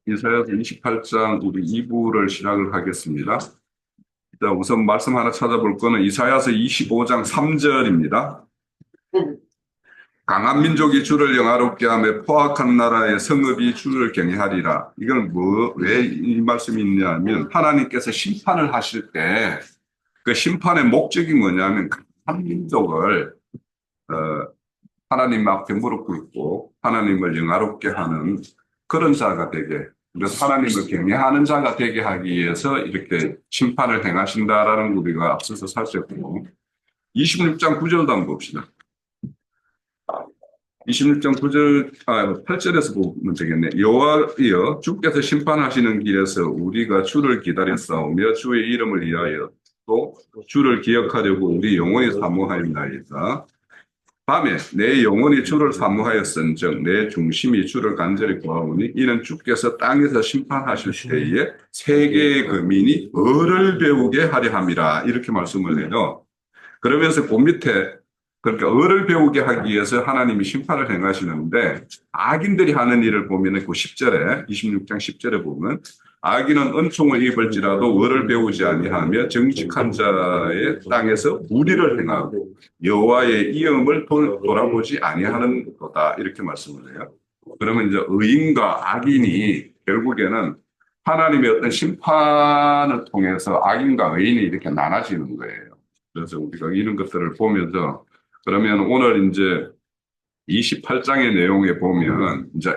이사야서 28장 우리 2부를 시작을 하겠습니다. 일단 우선 말씀 하나 찾아볼 거는 이사야서 25장 3절입니다. 강한 민족이 주를 영화롭게 하며 포악한 나라의 성읍이 주를 경외하리라. 이건 왜 이 말씀이 있냐면 하나님께서 심판을 하실 때 그 심판의 목적이 뭐냐면 강한 민족을 어, 하나님 앞에 무릎 꿇고 하나님을 영화롭게 하는 그런 자가 되게, 그래서 하나님을 경외하는 자가 되게 하기 위해서 이렇게 심판을 행하신다라는 거 우리가 앞서서 살폈고, 26장 9절도 한번 봅시다. 26장 9절, 8절에서 보면 되겠네. 여호와여 주께서 심판하시는 길에서 우리가 주를 기다렸사오며 주의 이름을 위하여 또 주를 기억하려고 우리 영혼이 사모하였나이다. 밤에 내 영혼이 주를 사모하였은즉 내 중심이 주를 간절히 구하오니 이는 주께서 땅에서 심판하실 때에 세계의 거민이 을을 배우게 하려 함이라. 이렇게 말씀을 해요. 그러면서 그 밑에 그러니까 을을 배우게 하기 위해서 하나님이 심판을 행하시는데, 악인들이 하는 일을 보면 그 10절에 26장 10절에 보면 악인은 은총을 입을지라도 을을 배우지 아니하며 정직한 자의 땅에서 불의를 행하고 여호와의 이음을 돌아보지 아니하는 거다. 이렇게 말씀을 해요. 그러면 이제 의인과 악인이 결국에는 하나님의 어떤 심판을 통해서 악인과 의인이 이렇게 나눠지는 거예요. 그래서 우리가 이런 것들을 보면서, 그러면 오늘 이제 28장의 내용에 보면 이제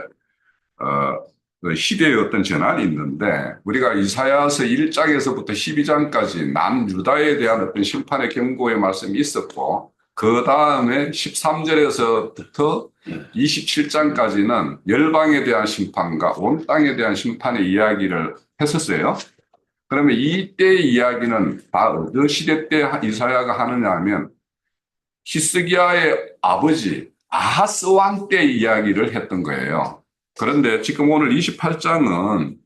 그 시대의 어떤 전환이 있는데, 우리가 이사야서 1장에서부터 12장까지 남유다에 대한 어떤 심판의 경고의 말씀이 있었고, 그 다음에 13절에서부터 27장까지는 열방에 대한 심판과 온 땅에 대한 심판의 이야기를 했었어요. 그러면 이때 이야기는 다 어느 시대 때 이사야가 하느냐 하면 히스기야의 아버지 아하스 왕 때 이야기를 했던 거예요. 그런데 지금 오늘 28장은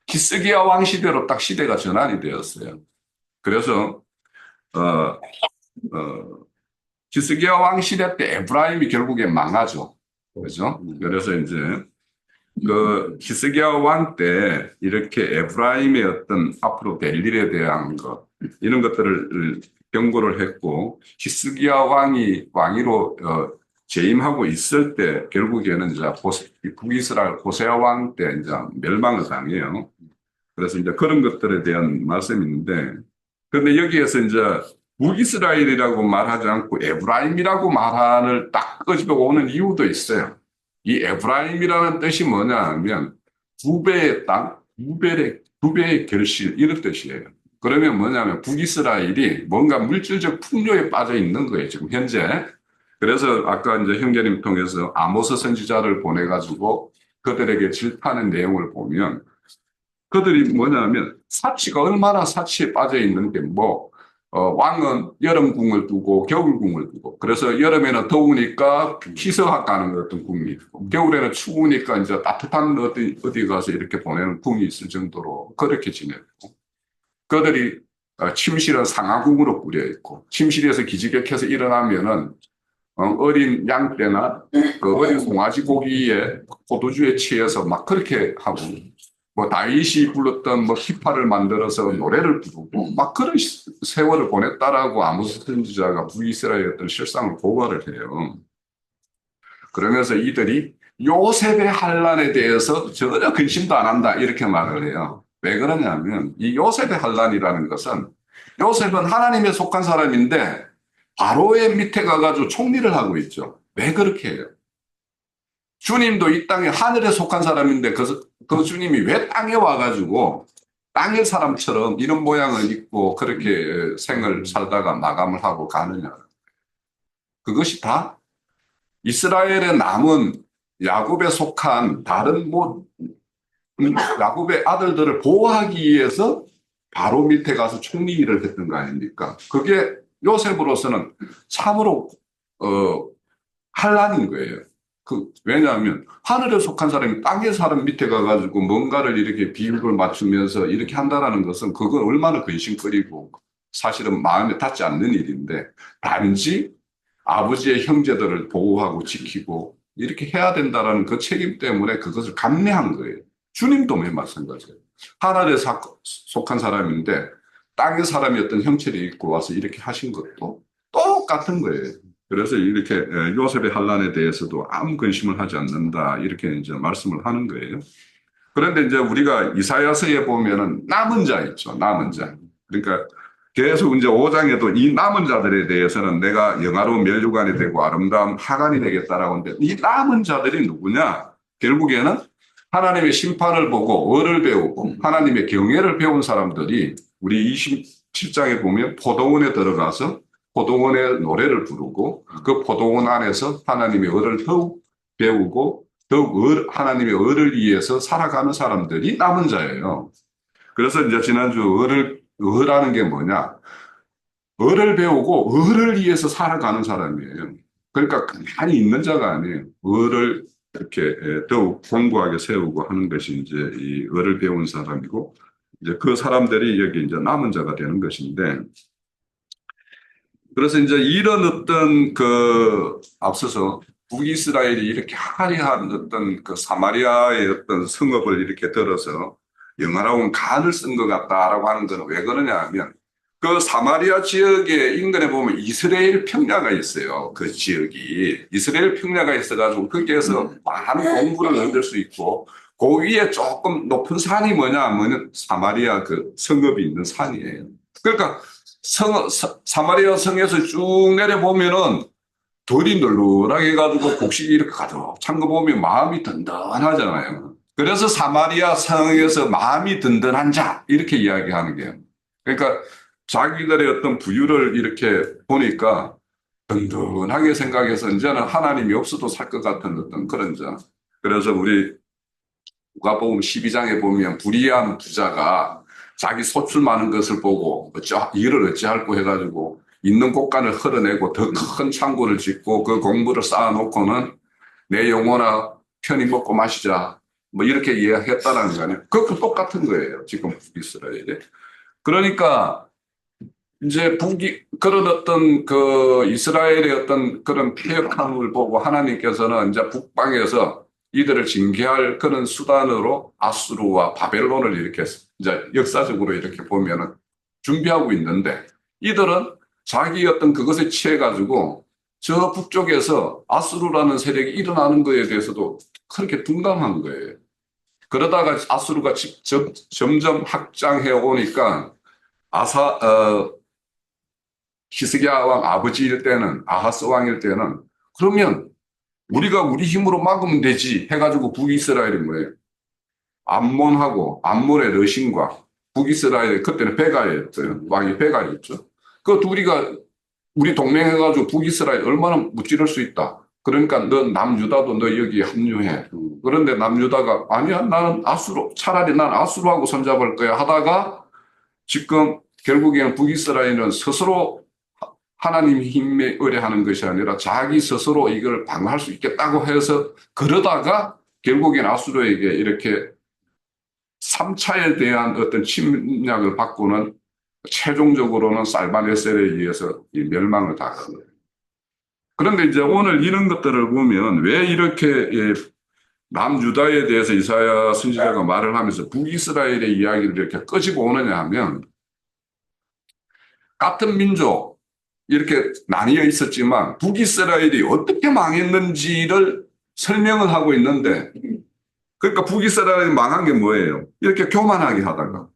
히스기야 왕 시대로 딱 시대가 전환이 되었어요. 그래서 어, 히스기야 왕 시대 때 에브라임이 결국에 망하죠. 그죠? 그래서 이제 그 히스기야 왕 때 이렇게 에브라임의 어떤 앞으로 될 일에 대한 것, 이런 것들을 경고를 했고, 히스기야 왕이 왕위로 재임하고 있을 때 결국에는 이제 북이스라엘 호세아 왕 때 이제 멸망을 당해요. 그래서 이제 그런 것들에 대한 말씀이 있는데, 그런데 여기에서 이제 북이스라엘이라고 말하지 않고 에브라임이라고 말하는 딱 끄집어 오는 이유도 있어요. 이 에브라임이라는 뜻이 뭐냐 하면 두 배의 땅, 두 배의 결실, 이런 뜻이에요. 그러면 뭐냐면 북이스라엘이 뭔가 물질적 풍요에 빠져 있는 거예요, 지금 현재. 그래서 아까 이제 형제님 통해서 아모스 선지자를 보내가지고 그들에게 질타하는 내용을 보면, 그들이 뭐냐면 사치가 얼마나 사치에 빠져 있는 게 왕은 여름궁을 두고 겨울궁을 두고, 그래서 여름에는 더우니까 희석학 가는 어떤 궁이 있고, 겨울에는 추우니까 이제 따뜻한 어디 가서 이렇게 보내는 궁이 있을 정도로 그렇게 지내고, 그들이 침실은 상하궁으로 꾸려 있고, 침실에서 기지개켜서 일어나면은 어린 양떼나 그 어린 송아지 고기에 포도주에 취해서 막 그렇게 하고, 다윗이 불렀던 기파를 만들어서 노래를 부르고 막 그런 세월을 보냈다라고 아모스 선지자가 북이스라엘의 어떤 실상을 고발을 해요. 그러면서 이들이 요셉의 환란에 대해서 전혀 근심도 안 한다, 이렇게 말을 해요. 왜 그러냐면 이 요셉의 환란이라는 것은, 요셉은 하나님에 속한 사람인데 바로의 밑에 가가지고 총리를 하고 있죠. 왜 그렇게 해요? 주님도 이 땅에 하늘에 속한 사람인데 그 주님이 왜 땅에 와가지고 땅의 사람처럼 이런 모양을 입고 그렇게 생을 살다가 마감을 하고 가느냐. 그것이 다 이스라엘의 남은 야곱에 속한 다른 야곱의 아들들을 보호하기 위해서 바로 밑에 가서 총리 일을 했던 거 아닙니까? 그게 요셉으로서는 참으로 환란인 거예요. 왜냐하면 하늘에 속한 사람이 땅의 사람 밑에 가가지고 뭔가를 이렇게 비율을 맞추면서 이렇게 한다는 것은 그건 얼마나 근심거리고 사실은 마음에 닿지 않는 일인데, 단지 아버지의 형제들을 보호하고 지키고 이렇게 해야 된다라는 그 책임 때문에 그것을 감내한 거예요. 주님도 맨 마찬가지예요. 하늘에 속한 사람인데 땅의 사람이었던 형체를 입고 와서 이렇게 하신 것도 똑같은 거예요. 그래서 이렇게 요셉의 환란에 대해서도 아무 근심을 하지 않는다 이렇게 이제 말씀을 하는 거예요. 그런데 이제 우리가 이사야서에 보면은 남은 자 있죠. 남은 자. 그러니까 계속 이제 5장에도 이 남은 자들에 대해서는 내가 영화로운 면류관이 되고 아름다운 하관이 되겠다라고 하는데 이 남은 자들이 누구냐? 결국에는 하나님의 심판을 보고 을을 배우고 하나님의 경외를 배운 사람들이 우리 27장에 보면 포도원에 들어가서 포도원의 노래를 부르고 그 포도원 안에서 하나님의 을을 더욱 배우고 더욱 하나님의 을을 위해서 살아가는 사람들이 남은 자예요. 그래서 이제 지난주 을하는 게 뭐냐? 을을 배우고 을을 위해서 살아가는 사람이에요. 그러니까 가만히 있는 자가 아니에요. 을을 이렇게 더욱 공고하게 세우고 하는 것이 이제 이 을을 배운 사람이고 이제 그 사람들이 여기 이제 남은 자가 되는 것인데 그래서 이제 이런 어떤 그 앞서서 북이스라엘이 이렇게 화려한 어떤 그 사마리아의 어떤 성읍을 이렇게 들어서 영화로운 간을 쓴 것 같다라고 하는 것은 왜 그러냐 하면 그 사마리아 지역의 인근에 보면 이스라엘 평야가 있어요. 그 지역이. 이스라엘 평야가 있어가지고 거기에서 많은 공부를 얻을 수 있고 그 위에 조금 높은 산이 뭐냐 하면 사마리아 그 성읍이 있는 산이에요. 그러니까 사마리아 성에서 쭉 내려보면은 돌이 널널하게 해가지고 곡식이 이렇게 가득 찬 거 보면 마음이 든든하잖아요. 그래서 사마리아 성에서 마음이 든든한 자 이렇게 이야기하는 게요. 그러니까 자기들의 어떤 부유를 이렇게 보니까 든든하게 생각해서 이제는 하나님이 없어도 살 것 같은 어떤 그런 자. 그래서 우리 누가복음 12장에 보면 불의한 부자가 자기 소출 많은 것을 보고 이를 어찌할꼬 해가지고 있는 곳간을 흘어내고 더 큰 창고를 짓고 그 공부를 쌓아놓고는 내 영혼아 편히 먹고 마시자 뭐 이렇게 이야기했다라는 거 아니에요. 그것도 똑같은 거예요. 지금 북이스라엘에. 그러니까 이제 그런 어떤 그 이스라엘의 어떤 그런 폐역함을 보고 하나님께서는 이제 북방에서 이들을 징계할 그런 수단으로 아수르와 바벨론을 이렇게 이제 역사적으로 이렇게 보면은 준비하고 있는데 이들은 자기 어떤 그것에 취해가지고 저 북쪽에서 아수르라는 세력이 일어나는 것에 대해서도 그렇게 둔감한 거예요. 그러다가 아수르가 점점 확장해 오니까 히스기야 왕 아버지일 때는 아하스 왕일 때는 그러면 우리가 우리 힘으로 막으면 되지 해가지고 북이스라엘이 뭐예요? 암몬의 러신과 북이스라엘 그때는 베갈이었어요. 왕이 베갈이었죠. 그 둘이가 우리 동맹해가지고 북이스라엘 얼마나 무찌를 수 있다. 그러니까 너 남유다도 너 여기 합류해. 그런데 남유다가 아니야 나는 차라리 난 아수르하고 손잡을 거야 하다가 지금 결국에는 북이스라엘은 스스로 하나님 힘에 의뢰하는 것이 아니라 자기 스스로 이걸 방어할 수 있겠다고 해서 그러다가 결국엔 아수르에게 이렇게 3차에 대한 어떤 침략을 받고는 최종적으로는 살바네셀에 의해서 멸망을 당한 거예요. 그런데 이제 오늘 이런 것들을 보면 왜 이렇게 남유다에 대해서 이사야 선지자가 말을 하면서 북이스라엘의 이야기를 이렇게 끄집어 오느냐 하면 같은 민족 이렇게 나뉘어 있었지만 북이스라엘이 어떻게 망했는지를 설명을 하고 있는데 그러니까 북이스라엘이 망한 게 뭐예요? 이렇게 교만하게 하다가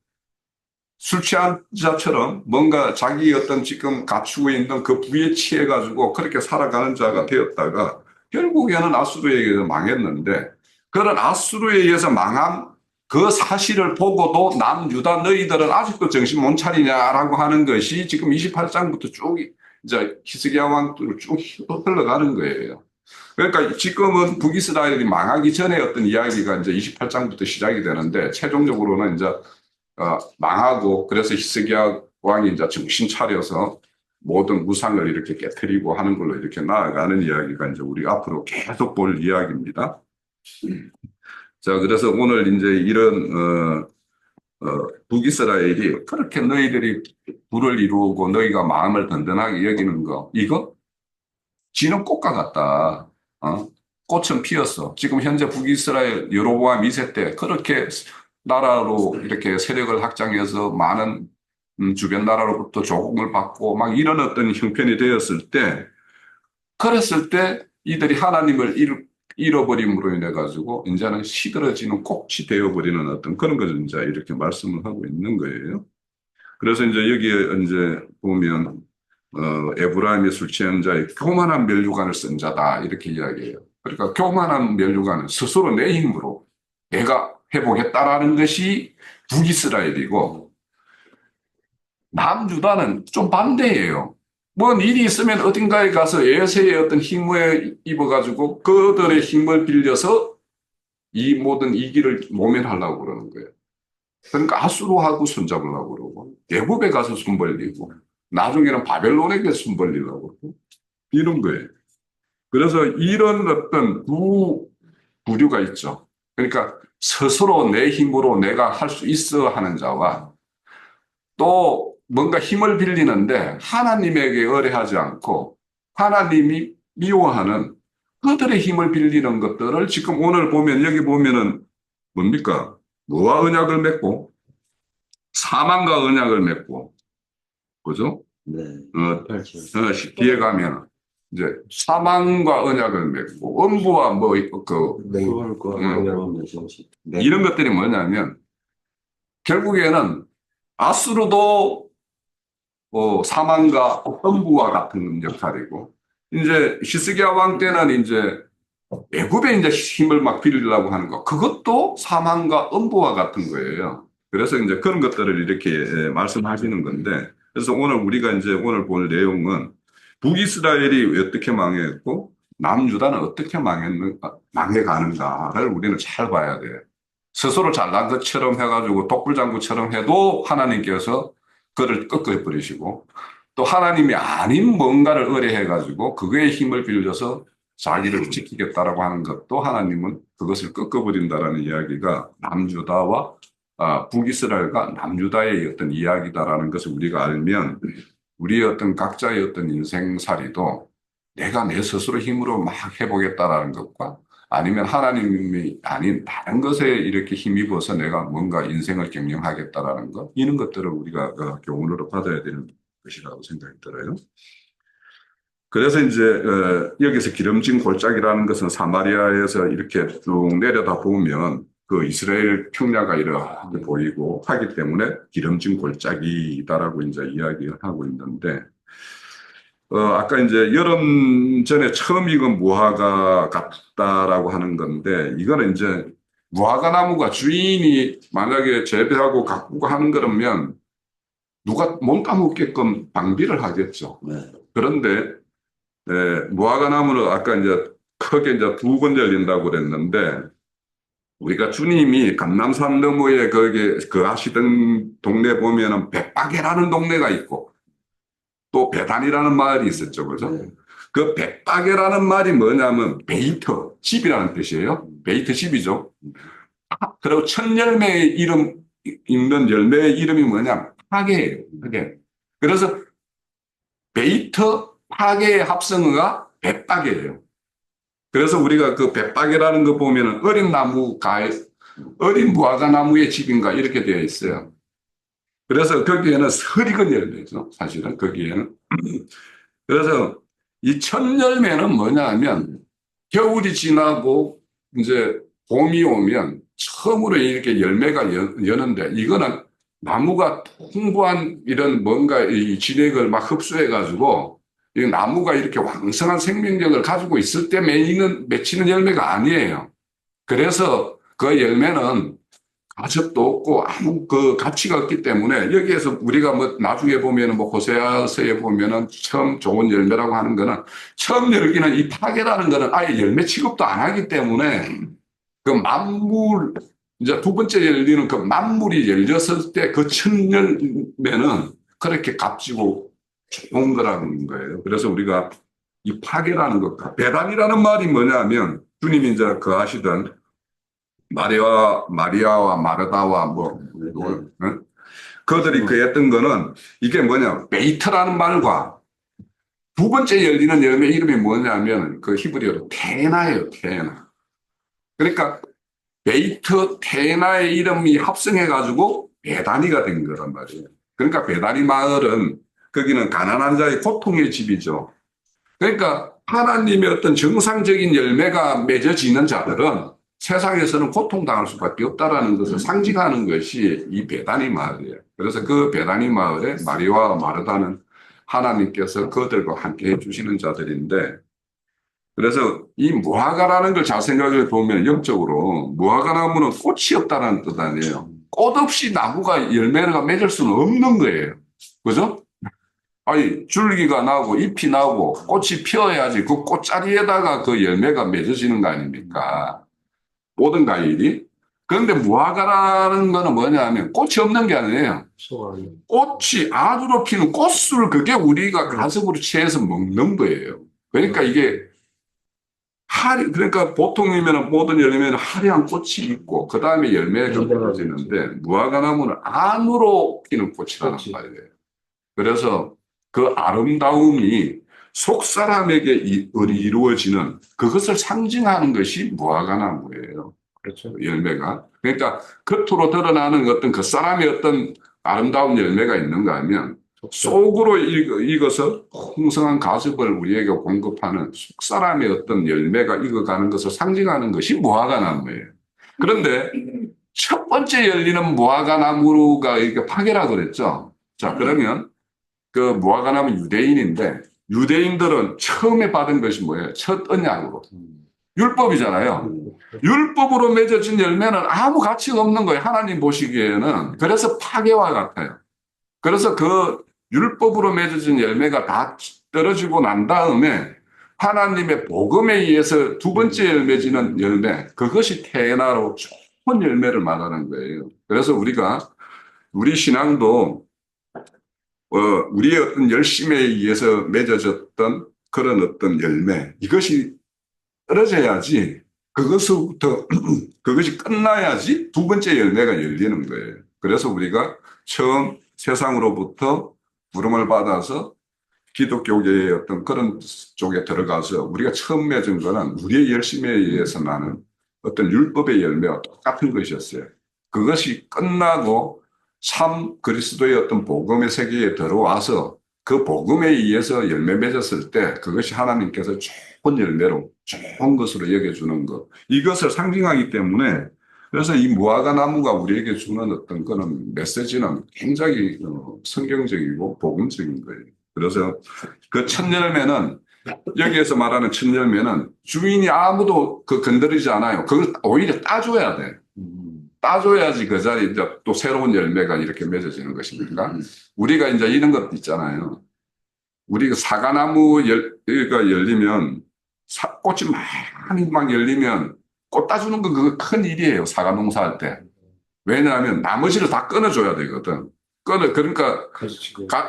술 취한 자처럼 뭔가 자기 어떤 지금 갖추고 있는 그 부에 취해가지고 그렇게 살아가는 자가 되었다가 결국에는 아수르에 의해서 망했는데 그런 아수르에 의해서 망한 그 사실을 보고도 남유다 너희들은 아직도 정신 못 차리냐라고 하는 것이 지금 28장부터 쭉 이제 히스기야 왕으로 쭉 흘러가는 거예요. 그러니까 지금은 북이스라엘이 망하기 전에 어떤 이야기가 이제 28장부터 시작이 되는데 최종적으로는 이제 망하고 그래서 히스기야 왕이 이제 정신 차려서 모든 무상을 이렇게 깨뜨리고 하는 걸로 이렇게 나아가는 이야기가 이제 우리 앞으로 계속 볼 이야기입니다. 자, 그래서 오늘 이제 이런 북이스라엘이 그렇게 너희들이 부를 이루고 너희가 마음을 든든하게 여기는 거 이거 지는 꽃과 같다. 꽃은 피었어. 지금 현재 북이스라엘 여로보암 2세 때 그렇게 나라로 이렇게 세력을 확장해서 많은 주변 나라로부터 조공을 받고 막 이런 어떤 형편이 되었을 때, 그랬을 때 이들이 하나님을 잃어버림으로 인해 가지고 이제는 시들어지는 꽃이 되어버리는 어떤 그런 것을 이제 이렇게 말씀을 하고 있는 거예요. 그래서 이제 여기에 이제 보면 에브라임의 술 취한 자의 교만한 면류관을 쓴 자다 이렇게 이야기해요. 그러니까 교만한 면류관은 스스로 내 힘으로 내가 해보겠다라는 것이 북이스라엘이고, 남유다는 좀 반대예요. 뭔 일이 있으면 어딘가에 가서 에세의 어떤 힘에 입어가지고 그들의 힘을 빌려서 이 모든 이기를 모면하려고 그러는 거예요. 그러니까 아수르하고 손잡으려고 그러고, 애굽에 가서 손 벌리고, 나중에는 바벨론에게 손 벌리려고 그러고, 이런 거예요. 그래서 이런 어떤 부류가 있죠. 그러니까 스스로 내 힘으로 내가 할 수 있어 하는 자와, 또 뭔가 힘을 빌리는데 하나님에게 의뢰하지 않고 하나님이 미워하는 그들의 힘을 빌리는 것들을 지금 오늘 보면 여기 보면은 뭡니까? 뭐와 언약을 맺고 사망과 언약을 맺고, 그죠? 네. 뒤에 가면 이제 사망과 언약을 맺고 음부와 맹월과 언약을 맺은 이런 것들이 뭐냐면 결국에는 아수르도 사망과 음부와 같은 역할이고, 이제 히스기야 왕 때는 이제 애굽에 이제 힘을 막 빌리려고 하는 거, 그것도 사망과 음부와 같은 거예요. 그래서 이제 그런 것들을 이렇게 말씀하시는 건데, 그래서 오늘 우리가 이제 오늘 볼 내용은 북이스라엘이 어떻게 망했고 남유다는 어떻게 망해가는가를 우리는 잘 봐야 돼요. 스스로 잘난 것처럼 해가지고 독불장구처럼 해도 하나님께서 그를 꺾어버리시고, 또 하나님이 아닌 뭔가를 의뢰해가지고 그거에 힘을 빌려서 자기를 지키겠다라고 하는 것도 하나님은 그것을 꺾어버린다라는 이야기가 남유다와 북이스라엘과 남유다의 어떤 이야기다라는 것을 우리가 알면 우리의 어떤 각자의 어떤 인생살이도 내가 내 스스로 힘으로 막 해보겠다라는 것과 아니면 하나님이 아닌 다른 것에 이렇게 힘입어서 내가 뭔가 인생을 경영하겠다라는 것, 이런 것들을 우리가 교훈으로 받아야 되는 것이라고 생각이 들어요. 그래서 이제 여기서 기름진 골짜기라는 것은 사마리아에서 이렇게 쭉 내려다 보면 그 이스라엘 평야가 이렇게 보이고 하기 때문에 기름진 골짜기다라고 이제 이야기를 하고 있는데, 아까 이제 여름 전에 처음 익은 무화과 같다라고 하는 건데, 이거는 이제 무화과 나무가 주인이 만약에 재배하고 가꾸고 하는 거라면 누가 못 따먹게끔 방비를 하겠죠. 네. 그런데 무화과 나무는 아까 이제 크게 이제 두 번 열린다고 그랬는데, 우리가 주님이 감람산 너머에 거기 그 하시던 동네 보면은 백박이라는 동네가 있고 또 베단이라는 마을이 있었죠. 그죠? 네. 그 백박이라는 말이 뭐냐면 베이트, 집이라는 뜻이에요. 베이트 집이죠. 그리고 첫 열매의 이름, 읽는 열매의 이름이 뭐냐? 파게예요. 파게. 그래서 베이트, 파게의 합성어가 백박이에요. 그래서 우리가 그 백박이라는 거 보면은 어린 무화과 나무의 집인가 이렇게 되어 있어요. 그래서 거기에는 설익은 열매죠. 사실은 거기에는. 그래서 이 첫 열매는 뭐냐 하면 겨울이 지나고 이제 봄이 오면 처음으로 이렇게 열매가 여는데, 이거는 나무가 풍부한 이런 뭔가 이 진액을 막 흡수해 가지고 이 나무가 이렇게 왕성한 생명력을 가지고 있을 때 맺히는 열매가 아니에요. 그래서 그 열매는 가첩도 없고 아무 그 가치가 없기 때문에, 여기에서 우리가 뭐 나중에 보면은 뭐 호세아서에 보면은 처음 좋은 열매라고 하는 거는 처음 열기는 이 파괴라는 거는 아예 열매 취급도 안 하기 때문에 그 만물, 이제 두 번째 열리는 그 만물이 열렸을 때 그 첫 열매는 그렇게 값지고 좋은 거라는 거예요. 그래서 우리가 이 파괴라는 것과 배단이라는 말이 뭐냐면 주님이 이제 그 하시던 마리아와 마르다와 그들이 그 했던 거는 이게 뭐냐, 베이트라는 말과 두 번째 열리는 열매 이름이 뭐냐면 그 히브리어로 테나예요, 테나. 그러니까 베이트 테나의 이름이 합성해가지고 베다니가 된 거란 말이에요. 그러니까 베다니 마을은 거기는 가난한 자의 고통의 집이죠. 그러니까 하나님의 어떤 정상적인 열매가 맺어지는 자들은 세상에서는 고통당할 수밖에 없다라는 것을 상징하는 것이 이 베다니 마을이에요. 그래서 그 베다니 마을에 마리아와 마르다는 하나님께서 그들과 함께 해주시는 자들인데, 그래서 이 무화과라는 걸 잘 생각해 보면 영적으로 무화과나무는 꽃이 없다는 뜻 아니에요. 꽃 없이 나무가 열매가 맺을 수는 없는 거예요. 그죠? 아니, 줄기가 나고 잎이 나고 꽃이 피어야지 그 꽃자리에다가 그 열매가 맺어지는 거 아닙니까? 모든 과일이. 그런데 무화과라는 거는 뭐냐 하면 꽃이 없는 게 아니에요. 꽃이 안으로 피는 꽃술, 그게 우리가 가슴으로 취해서 먹는 거예요. 그러니까 이게 그러니까 보통이면 모든 열매는 화려한 꽃이 있고 그 다음에 열매가 맺어지는데 무화과 나무는 안으로 피는 꽃이라는 말이에요. 그래서 그 아름다움이 속 사람에게 이루어지는 그것을 상징하는 것이 무화과 나무예요. 그렇죠. 열매가. 그러니까 겉으로 드러나는 어떤 그 사람의 어떤 아름다운 열매가 있는가 하면 속으로 익어서 풍성한 가습을 우리에게 공급하는 속 사람의 어떤 열매가 익어가는 것을 상징하는 것이 무화과 나무예요. 그런데 첫 번째 열리는 무화과 나무가 이게 파괴라 그랬죠. 자, 그러면 그 무화과 나무 유대인인데 유대인들은 처음에 받은 것이 뭐예요? 첫 언약으로. 율법이잖아요. 율법으로 맺어진 열매는 아무 가치가 없는 거예요. 하나님 보시기에는. 그래서 파괴와 같아요. 그래서 그 율법으로 맺어진 열매가 다 떨어지고 난 다음에 하나님의 복음에 의해서 두 번째 맺어지는 열매, 그것이 테나로 좋은 열매를 말하는 거예요. 그래서 우리 신앙도 우리의 어떤 열심에 의해서 맺어졌던 그런 어떤 열매, 이것이 떨어져야지, 그것이 끝나야지 두 번째 열매가 열리는 거예요. 그래서 우리가 처음 세상으로부터 부름을 받아서 기독교계의 어떤 그런 쪽에 들어가서 우리가 처음 맺은 거는 우리의 열심에 의해서 나는 어떤 율법의 열매와 똑같은 것이었어요. 그것이 끝나고 참 그리스도의 어떤 복음의 세계에 들어와서 그 복음에 의해서 열매 맺었을 때 그것이 하나님께서 좋은 열매로 좋은 것으로 여겨주는 것, 이것을 상징하기 때문에 그래서 이 무화과 나무가 우리에게 주는 어떤 그런 메시지는 굉장히 성경적이고 복음적인 거예요. 그래서 그 첫 열매는 여기에서 말하는 첫 열매는 주인이 아무도 건드리지 않아요. 그걸 오히려 따줘야 돼. 따줘야지 그 자리에 이제 또 새로운 열매가 이렇게 맺어지는 것입니까? 우리가 이제 이런 것도 있잖아요. 우리가 사과나무가 열리면 꽃이 많이 막 열리면 꽃 따주는 건 그거 큰 일이에요. 사과 농사할 때. 왜냐하면 나머지를 다 끊어줘야 되거든. 그러니까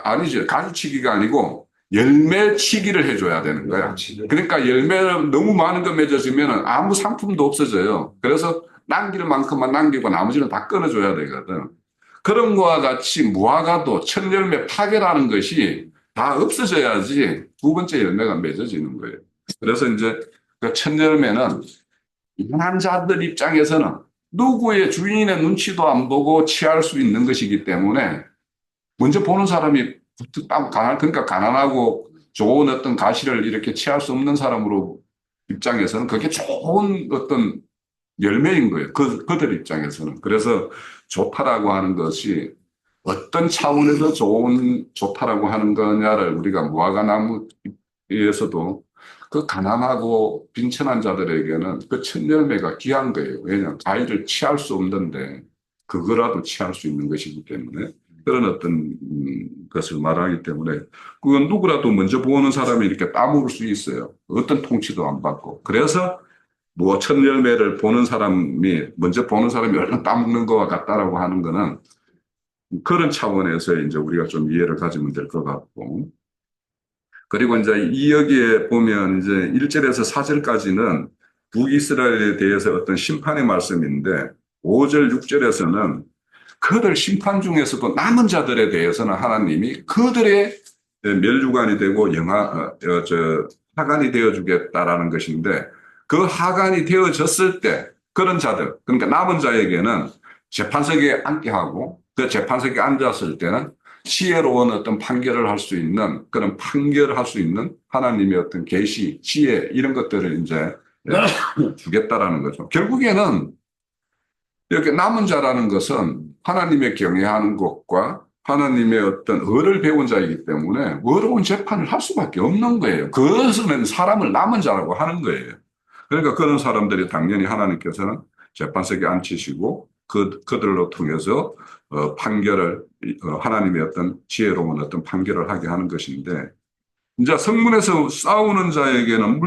아니죠. 가지치기가 아니고 열매치기를 해줘야 되는 거야. 그러니까 열매를 너무 많은 거 맺어지면 아무 상품도 없어져요. 그래서 남길 만큼만 남기고 나머지는 다 끊어줘야 되거든. 그런 거와 같이 무화과도 첫 열매 파괴라는 것이 다 없어져야지 두 번째 열매가 맺어지는 거예요. 그래서 이제 그 첫 열매는 이만한 자들 입장에서는 누구의 주인의 눈치도 안 보고 취할 수 있는 것이기 때문에 먼저 보는 사람이 그러니까 가난하고 좋은 어떤 가시를 이렇게 취할 수 없는 사람으로 입장에서는 그게 좋은 어떤 열매인 거예요. 그들 입장에서는. 그래서 좋다라고 하는 것이 어떤 차원에서 좋다라고 하는 거냐를 우리가 무화과 나무에서도 그 가난하고 빈천한 자들에게는 그 첫 열매가 귀한 거예요. 왜냐하면 과일을 취할 수 없는데 그거라도 취할 수 있는 것이기 때문에 그런 어떤 것을 말하기 때문에 그건 누구라도 먼저 보는 사람이 이렇게 따먹을 수 있어요. 어떤 통치도 안 받고. 그래서 뭐 첫 열매를 먼저 보는 사람이 얼른 따먹는 것과 같다라고 하는 거는 그런 차원에서 이제 우리가 좀 이해를 가지면 될 것 같고. 그리고 이제 이 여기에 보면 이제 1절에서 4절까지는 북이스라엘에 대해서 어떤 심판의 말씀인데 5절, 6절에서는 그들 심판 중에서도 남은 자들에 대해서는 하나님이 그들의 멸류관이 되고 하관이 되어주겠다라는 것인데 그 하관이 되어졌을 때 그런 자들, 그러니까 남은 자에게는 재판석에 앉게 하고 그 재판석에 앉았을 때는 지혜로운 어떤 판결을 할 수 있는 그런 판결을 할 수 있는 하나님의 어떤 계시, 지혜 이런 것들을 이제 주겠다라는 거죠. 결국에는 이렇게 남은 자라는 것은 하나님의 경외하는 것과 하나님의 어떤 의를 배운 자이기 때문에 의로운 재판을 할 수밖에 없는 거예요. 그것은 사람을 남은 자라고 하는 거예요. 그러니까 그런 사람들이 당연히 하나님께서는 재판석에 앉히시고 그들로 통해서 판결을 하나님의 어떤 지혜로운 어떤 판결을 하게 하는 것인데 이제 성문에서 싸우는 자에게는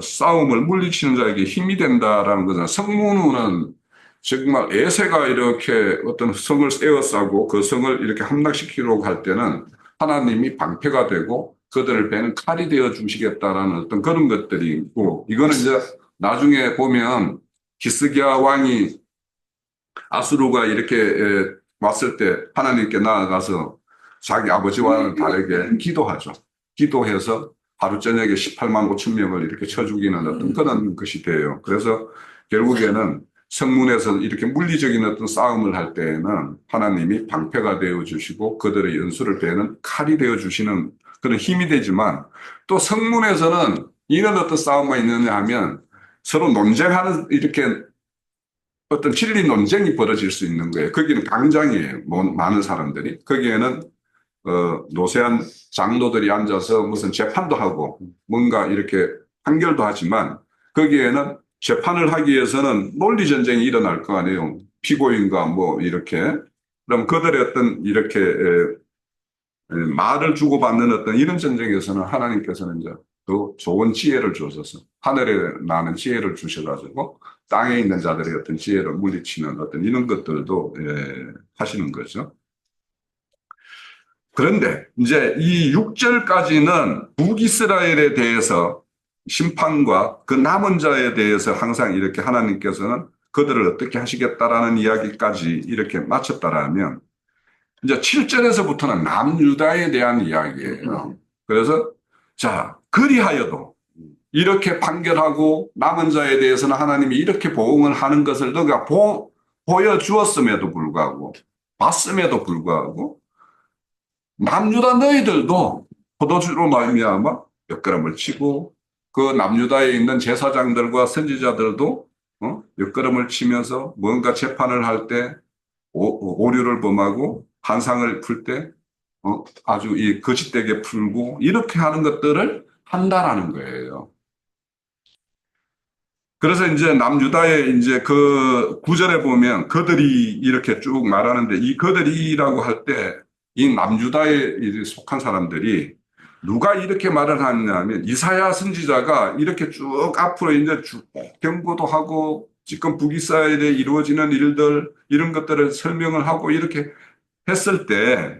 싸움을 물리치는 자에게 힘이 된다라는 것은 성문은 정말 에세가 이렇게 어떤 성을 에워싸고 그 성을 이렇게 함락시키려고 할 때는 하나님이 방패가 되고 그들을 베는 칼이 되어 주시겠다라는 어떤 그런 것들이 있고 이거는 이제 나중에 보면 히스기야 왕이 아수르가 이렇게 왔을 때 하나님께 나아가서 자기 아버지와는 다르게 기도하죠. 기도해서 하루 저녁에 18만 5천 명을 이렇게 쳐 죽이는 어떤 그런 것이 돼요. 그래서 결국에는 성문에서 이렇게 물리적인 어떤 싸움을 할 때에는 하나님이 방패가 되어 주시고 그들의 연수를 베는 칼이 되어 주시는 그런 힘이 되지만 또 성문에서는 이런 어떤 싸움만 있느냐 하면 서로 논쟁하는 이렇게 어떤 진리 논쟁이 벌어질 수 있는 거예요. 거기는 광장이에요. 많은 사람들이. 거기에는 노세한 장로들이 앉아서 무슨 재판도 하고 뭔가 이렇게 판결도 하지만 거기에는 재판을 하기 위해서는 논리 전쟁이 일어날 거 아니에요. 피고인과 뭐 이렇게. 그럼 그들의 어떤 이렇게 말을 주고받는 어떤 이런 전쟁에서는 하나님께서는 이제 더 좋은 지혜를 주셔서 하늘에 나는 지혜를 주셔가지고 땅에 있는 자들의 어떤 지혜를 물리치는 어떤 이런 것들도 하시는 거죠. 그런데 이제 이 6절까지는 북이스라엘에 대해서 심판과 그 남은 자에 대해서 항상 이렇게 하나님께서는 그들을 어떻게 하시겠다라는 이야기까지 이렇게 마쳤다라면 이제 7절에서부터는 남유다에 대한 이야기예요. 그래서 자, 그리하여도 이렇게 판결하고 남은 자에 대해서는 하나님이 이렇게 보응을 하는 것을 너가 보여주었음에도 불구하고 봤음에도 불구하고 남유다 너희들도 포도주로 말미암아 엿걸음을 치고 그 남유다에 있는 제사장들과 선지자들도 엿걸음을 치면서 뭔가 재판을 할 때 오류를 범하고 환상을 풀 때 아주 이 거짓되게 풀고 이렇게 하는 것들을 한다라는 거예요. 그래서 이제 남유다의 이제 그 구절에 보면 그들이 이렇게 쭉 말하는데 이 그들이라고 할 때 이 남유다에 속한 사람들이 누가 이렇게 말을 하냐면 이사야 선지자가 이렇게 쭉 앞으로 이제 쭉 경고도 하고 지금 북이스라엘에 이루어지는 일들 이런 것들을 설명을 하고 이렇게 했을 때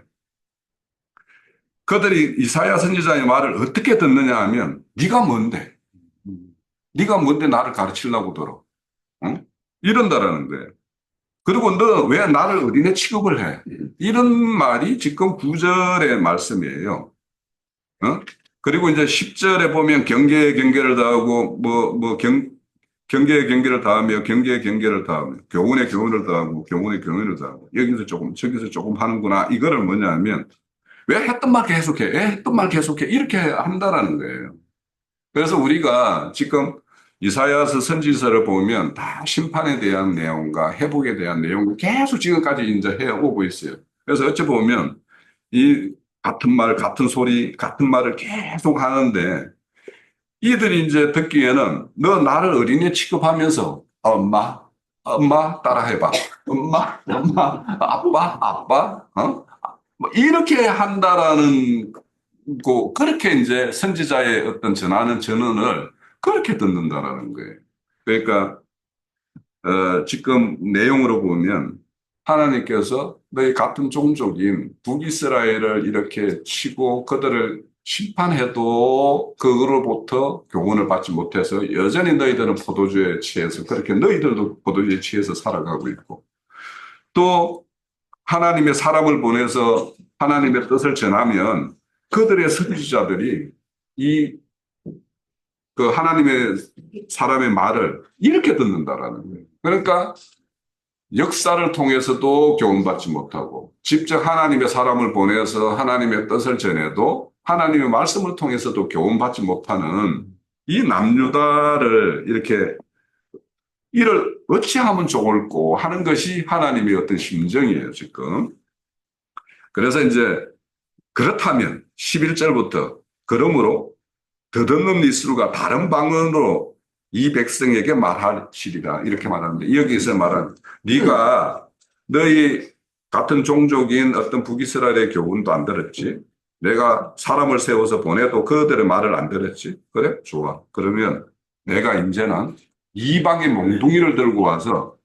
그들이 이사야 선지자의 말을 어떻게 듣느냐 하면 네가 뭔데? 네가 뭔데 나를 가르치려고 들어? 응? 이런다라는 거예요. 그리고 너 왜 나를 어린애 취급을 해? 이런 말이 지금 9절의 말씀이에요. 그리고 이제 10절에 보면 경계에 경계를 다하고 경계에 경계를 다하며 경계에 경계를 다하며 교훈에 교훈을 다하고 교훈에 교훈을 다하고 여기서 조금 저기서 조금 하는구나. 이거를 뭐냐 하면 왜 했던 말 계속해? 왜 했던 말 계속해? 이렇게 한다라는 거예요. 그래서 우리가 지금 이사야서 선지서를 보면 다 심판에 대한 내용과 회복에 대한 내용을 계속 지금까지 이제 해오고 있어요. 그래서 어찌 보면 이 같은 말, 같은 소리, 같은 말을 계속 하는데 이들이 이제 듣기에는 너 나를 어린애 취급하면서 엄마 따라해봐. 엄마, 아빠, 뭐 이렇게 한다라는 그렇게 이제 선지자의 어떤 전하는 전언을 그렇게 듣는다라는 거예요. 그러니까 지금 내용으로 보면 하나님께서 너희 같은 종족인 북이스라엘을 이렇게 치고 그들을 심판해도 그거로부터 교훈을 받지 못해서 여전히 너희들은 포도주에 취해서 그렇게 너희들도 포도주에 취해서 살아가고 있고 또 하나님의 사람을 보내서 하나님의 뜻을 전하면 그들의 선지자들이 이 그 하나님의 사람의 말을 이렇게 듣는다라는 거예요. 그러니까 역사를 통해서도 교훈받지 못하고 직접 하나님의 사람을 보내서 하나님의 뜻을 전해도 하나님의 말씀을 통해서도 교훈받지 못하는 이 남유다를 이렇게 이를 어찌하면 좋을꼬 하는 것이 하나님의 어떤 심정이에요, 지금. 그래서 이제 그렇다면 11절부터 그러므로 더듬는 이스루가 다른 방언으로 이 백성에게 말하시리라 이렇게 말합니다. 여기서 말한 네가 너희 같은 종족인 어떤 북이스라엘의 교훈도 안 들었지. 내가 사람을 세워서 보내도 그들의 말을 안 들었지. 그래? 좋아. 그러면 내가 이제는 이방의 몽둥이를 들고 와서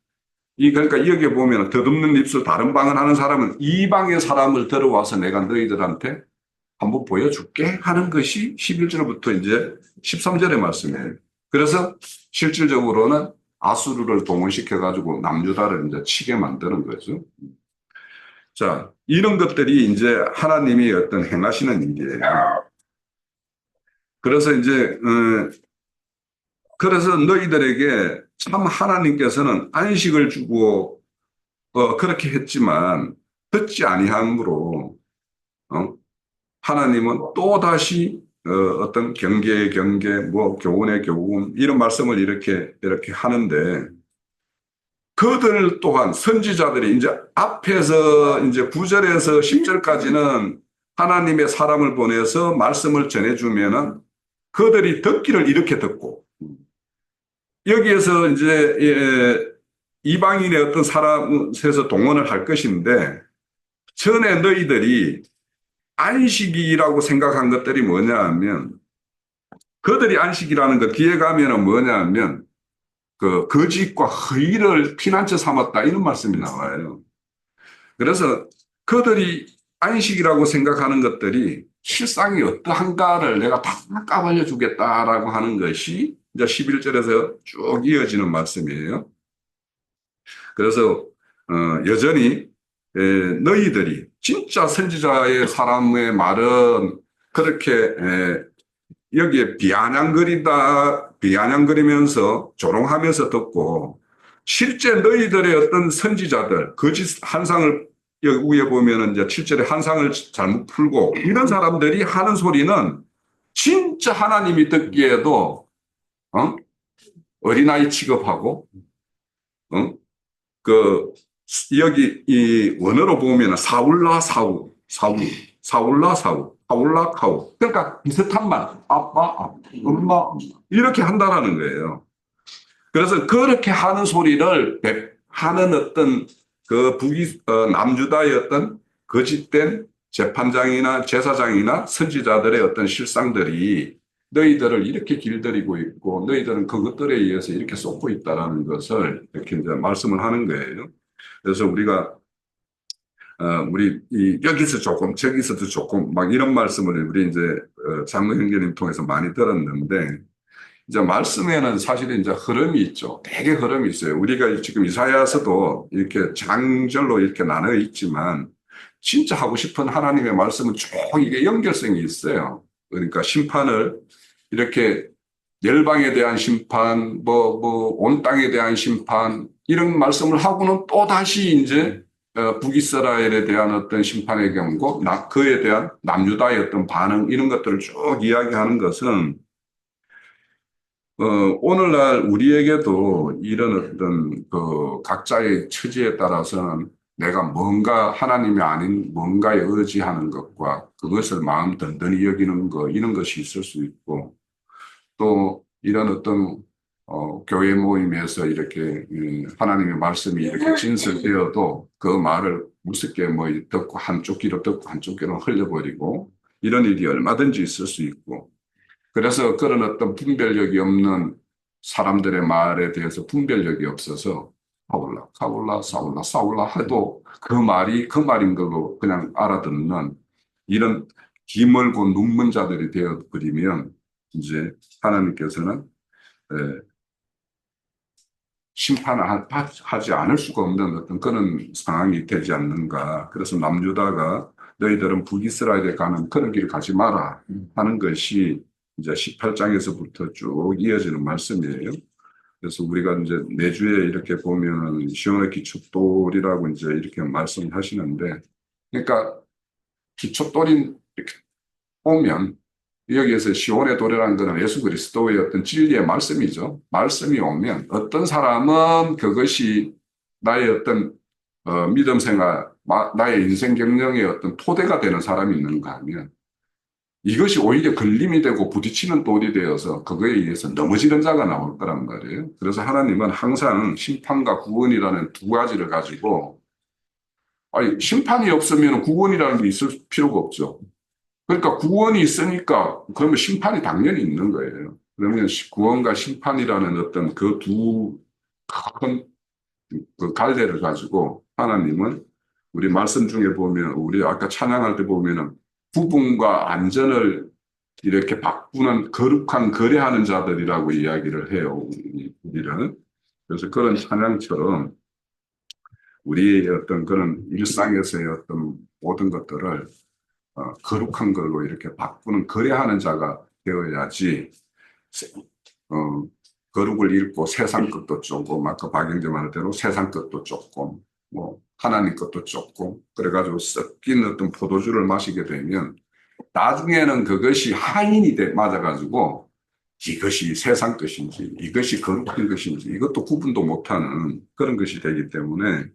그러니까 여기에 보면 더듬는 입술 다른 방언 하는 사람은 이방의 사람을 들어와서 내가 너희들한테 한번 보여줄게 하는 것이 11절부터 이제 13절의 말씀이에요. 그래서 실질적으로는 아수르를 동원시켜가지고 남유다를 이제 치게 만드는 거죠. 자, 이런 것들이 이제 하나님이 어떤 행하시는 일이에요. 그래서 이제, 그래서 너희들에게 참 하나님께서는 안식을 주고, 그렇게 했지만, 듣지 아니함으로, 하나님은 또다시 어떤 경계의 경계, 뭐 교훈의 교훈 이런 말씀을 이렇게 하는데 그들 또한 선지자들이 이제 앞에서 이제 9절에서 10절까지는 하나님의 사람을 보내서 말씀을 전해주면은 그들이 듣기를 이렇게 듣고 여기에서 이제 이방인의 어떤 사람에서 동원을 할 것인데 전에 너희들이 안식이라고 생각한 것들이 뭐냐 하면 그들이 안식이라는 것 뒤에 가면은 뭐냐 하면 그 거짓과 허위를 피난처 삼았다 이런 말씀이 나와요. 그래서 그들이 안식이라고 생각하는 것들이 실상이 어떠한가를 내가 다 까발려 주겠다라고 하는 것이 이제 11절에서 쭉 이어지는 말씀이에요. 그래서 여전히 너희들이 진짜 선지자의 사람의 말은 그렇게 여기에 비아냥거리면서 조롱하면서 듣고 실제 너희들의 어떤 선지자들 거짓 한상을 여기 위에 보면은 이제 7절에 한상을 잘못 풀고 이런 사람들이 하는 소리는 진짜 하나님이 듣기에도 어린아이 취급하고 그 여기 이 원어로 보면 사울라 사울, 사울라 사울, 사울라 카우. 그러니까 비슷한 말, 아빠, 엄마 이렇게 한다라는 거예요. 그래서 그렇게 하는 소리를 하는 어떤 그 남유다의 어떤 거짓된 재판장이나 제사장이나 선지자들의 어떤 실상들이 너희들을 이렇게 길들이고 있고 너희들은 그것들에 의해서 이렇게 쏟고 있다라는 것을 이렇게 이제 말씀을 하는 거예요. 그래서 우리가 우리 여기서 조금 저기서도 조금 막 이런 말씀을 우리 이제 장로 형제님 통해서 많이 들었는데 이제 말씀에는 사실은 이제 흐름이 있죠. 되게 흐름이 있어요. 우리가 지금 이사야서도 이렇게 장절로 이렇게 나눠 있지만 진짜 하고 싶은 하나님의 말씀은 쭉 이게 연결성이 있어요. 그러니까 심판을 이렇게 열방에 대한 심판, 온 땅에 대한 심판 이런 말씀을 하고는 또 다시 이제 북이스라엘에 대한 어떤 심판의 경고, 그에 대한 남유다의 어떤 반응 이런 것들을 쭉 이야기하는 것은 오늘날 우리에게도 이런 어떤 그 각자의 처지에 따라서는 내가 뭔가 하나님이 아닌 뭔가에 의지하는 것과 그것을 마음 든든히 여기는 것 이런 것이 있을 수 있고 또 이런 어떤 교회 모임에서 이렇게 하나님의 말씀이 이렇게 진설되어도 그 말을 무섭게 뭐 듣고 한쪽 귀로 듣고 한쪽 귀로 흘려버리고 이런 일이 얼마든지 있을 수 있고 그래서 그런 어떤 분별력이 없는 사람들의 말에 대해서 분별력이 없어서 사울라, 사울라, 사울라, 사울라 해도 그 말이 그 말인 걸로 그냥 알아듣는 이런 기멀고 눈먼 자들이 되어버리면 이제 하나님께서는 심판하지 않을 수가 없는 어떤 그런 상황이 되지 않는가. 그래서 남유다가 너희들은 북이스라엘에 가는 그런 길을 가지 마라 하는 것이 이제 18장에서부터 쭉 이어지는 말씀이에요. 그래서 우리가 이제 내주에 이렇게 보면 시온의 기초돌이라고 이제 이렇게 말씀하시는데, 그러니까 기초돌이 이렇게 오면 여기에서 시온의 돌이라는 것은 예수 그리스도의 어떤 진리의 말씀이죠. 말씀이 오면 어떤 사람은 그것이 나의 어떤 믿음 생활, 나의 인생 경영의 어떤 토대가 되는 사람이 있는가 하면 이것이 오히려 걸림이 되고 부딪히는 돌이 되어서 그거에 의해서 넘어지는 자가 나올 거란 말이에요. 그래서 하나님은 항상 심판과 구원이라는 두 가지를 가지고, 아니, 심판이 없으면 구원이라는 게 있을 필요가 없죠. 그러니까 구원이 있으니까 그러면 심판이 당연히 있는 거예요. 그러면 구원과 심판이라는 어떤 그 두 큰 그 갈래를 가지고 하나님은 우리 말씀 중에 보면 우리 아까 찬양할 때 보면은 구분과 안전을 이렇게 바꾸는 거룩한 거래하는 자들이라고 이야기를 해요. 우리는. 그래서 그런 찬양처럼 우리의 어떤 그런 일상에서의 어떤 모든 것들을 거룩한 걸로 이렇게 바꾸는 거래하는 자가 되어야지 어, 거룩을 잃고 세상 것도 조금 아까 박영재 말대로 세상 것도 조금 뭐 하나님 것도 조금 그래가지고 섞인 어떤 포도주를 마시게 되면 나중에는 그것이 하인이 맞아가지고 이것이 세상 것인지 이것이 거룩한 것인지 이것도 구분도 못하는 그런 것이 되기 때문에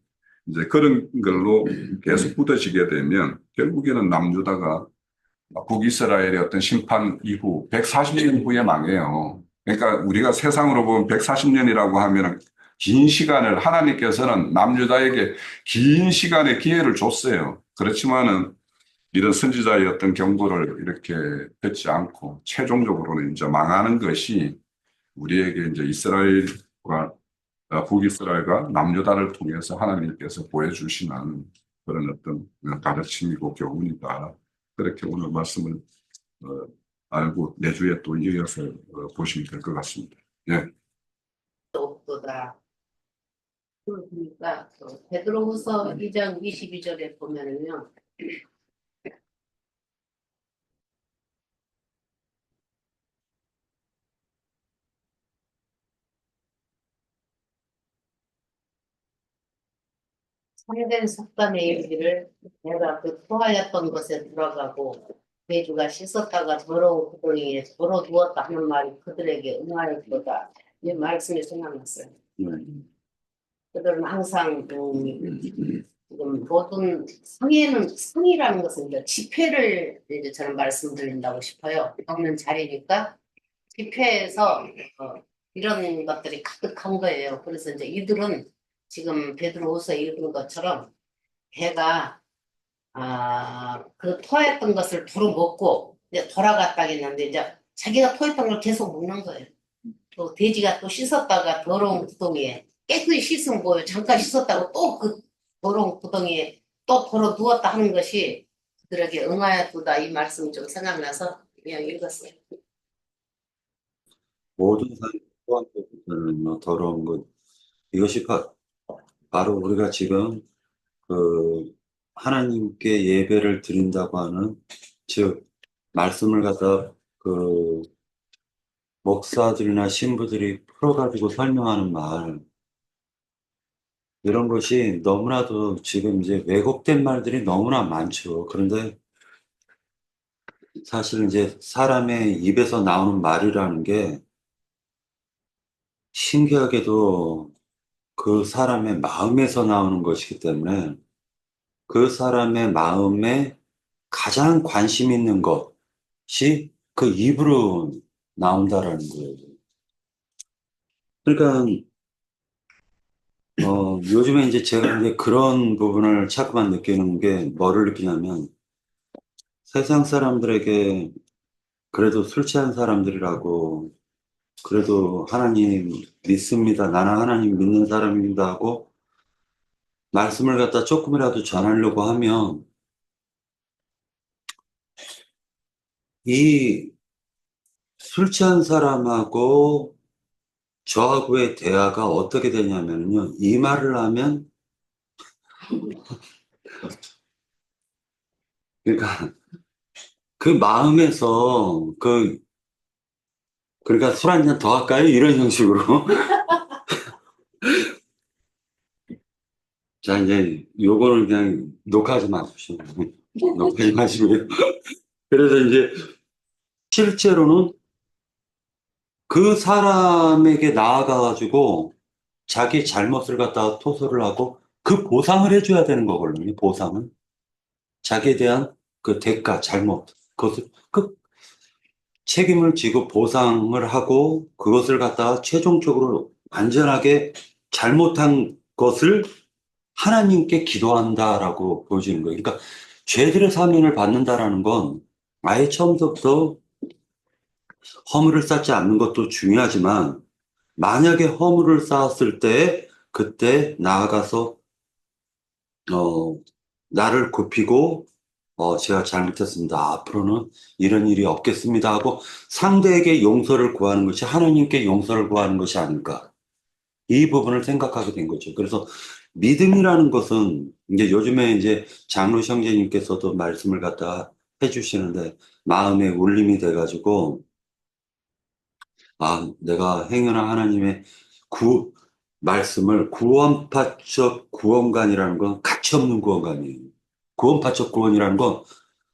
이제 그런 걸로 계속 굳어지게 되면 결국에는 남유다가 북이스라엘의 어떤 심판 이후 140년 후에 망해요. 그러니까 우리가 세상으로 보면 140년이라고 하면 긴 시간을 하나님께서는 남유다에게 긴 시간의 기회를 줬어요. 그렇지만은 이런 선지자의 어떤 경고를 이렇게 듣지 않고 최종적으로는 이제 망하는 것이 우리에게 이제 이스라엘과 북이스라엘과 남유다를 통해서 하나님께서 보여주시는 그런 어떤 가르침이고 교훈이다. 그렇게 오늘 말씀을 알고 내주에 또 이어서 보시면 될 것 같습니다. 예. 없도다. 그러니까 베드로후서 2장 22절에 보면은요. 참된 속담의 얘기를 내가 그 토하였던 것에 돌아가고 배주가 씻었다가 더러운 구덩이에 걸어두었다 하는 말이 그들에게 응하였도다. 이 말씀이 생각났어요. 그들은 항상 지금 모든 성의라는 것은 이제 집회를 이제 저는 말씀드린다고 싶어요. 없는 자리니까 집회에서 이런 것들이 가득한 거예요. 그래서 이제 이들은 지금 베드로후서 읽은 것처럼 배가 그 토했던 것을 두루 먹고 이제 돌아갔다겠는데 이제 자기가 토했던 걸 계속 먹는 거예요. 또 돼지가 또 씻었다가 더러운 구덩이에 깨끗이 씻은 거예요. 잠깐 씻었다고 또 그 더러운 구덩이에 또 걸어 두었다 하는 것이 그들에게 응하였도다 이 말씀이 좀 생각나서 그냥 읽었어요. 모든 사람이 포함되는 뭐 더러운 것 이것이 바로 우리가 지금 그 하나님께 예배를 드린다고 하는 즉 말씀을 갖다 그 목사들이나 신부들이 풀어가지고 설명하는 말 이런 것이 너무나도 지금 이제 왜곡된 말들이 너무나 많죠. 그런데 사실 이제 사람의 입에서 나오는 말이라는 게 신기하게도 그 사람의 마음에서 나오는 것이기 때문에 그 사람의 마음에 가장 관심 있는 것이 그 입으로 나온다라는 거예요. 그러니까 요즘에 이제 제가 이제 그런 부분을 자꾸만 느끼는 게 뭐를 느끼냐면 세상 사람들에게 그래도 술 취한 사람들이라고 그래도 하나님 믿습니다. 나는 하나님 믿는 사람입니다 하고 말씀을 갖다 조금이라도 전하려고 하면 이 술 취한 사람하고 저하고의 대화가 어떻게 되냐면요. 이 말을 하면 그러니까 그 마음에서 그러니까 술 한 잔 더 할까요? 이런 형식으로. 자, 이제 요거는 그냥 녹화하지 마십시오. 녹화하지 마시고요. 그래서 이제 실제로는 그 사람에게 나아가가지고 자기 잘못을 갖다가 토설을 하고 그 보상을 해줘야 되는 거거든요. 보상은. 자기에 대한 그 대가, 잘못. 그것을, 그 책임을 지고 보상을 하고 그것을 갖다가 최종적으로 완전하게 잘못한 것을 하나님께 기도한다라고 보여지는 거예요. 그러니까 죄들의 사면을 받는다라는 건 아예 처음부터 허물을 쌓지 않는 것도 중요하지만 만약에 허물을 쌓았을 때 그때 나아가서 어, 나를 굽히고 제가 잘못했습니다. 앞으로는 이런 일이 없겠습니다 하고 상대에게 용서를 구하는 것이 하나님께 용서를 구하는 것이 아닐까. 이 부분을 생각하게 된 거죠. 그래서 믿음이라는 것은 이제 요즘에 이제 장로 형제님께서도 말씀을 갖다 해주시는데 마음에 울림이 돼가지고 내가 행여나 하나님의 말씀을 구원파적 구원관이라는 건 가치없는 구원관이에요. 구원파적 구원이라는 건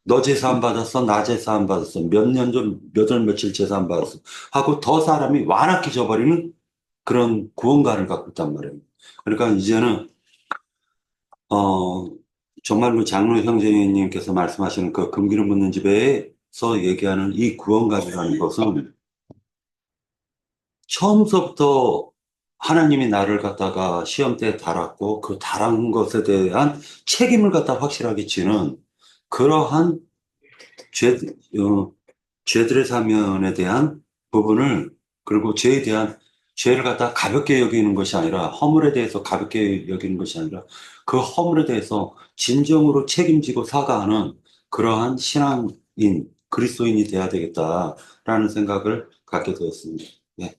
너 제사 안 받았어? 나 제사 안 받았어? 몇 년 전, 몇 월 며칠 제사 안 받았어? 하고 더 사람이 완악히 져버리는 그런 구원관을 갖고 있단 말이에요. 그러니까 이제는, 정말로 장로 형제님께서 말씀하시는 그 금기를 묻는 집에서 얘기하는 이 구원관이라는 것은 처음서부터 하나님이 나를 갖다가 시험대에 달았고 그 달한 것에 대한 책임을 갖다 확실하게 지는 그러한 죄, 어, 죄들의 사면에 대한 부분을 그리고 죄에 대한 죄를 갖다 가볍게 여기는 것이 아니라 허물에 대해서 가볍게 여기는 것이 아니라 그 허물에 대해서 진정으로 책임지고 사과하는 그러한 신앙인 그리스도인이 돼야 되겠다라는 생각을 갖게 되었습니다. 예.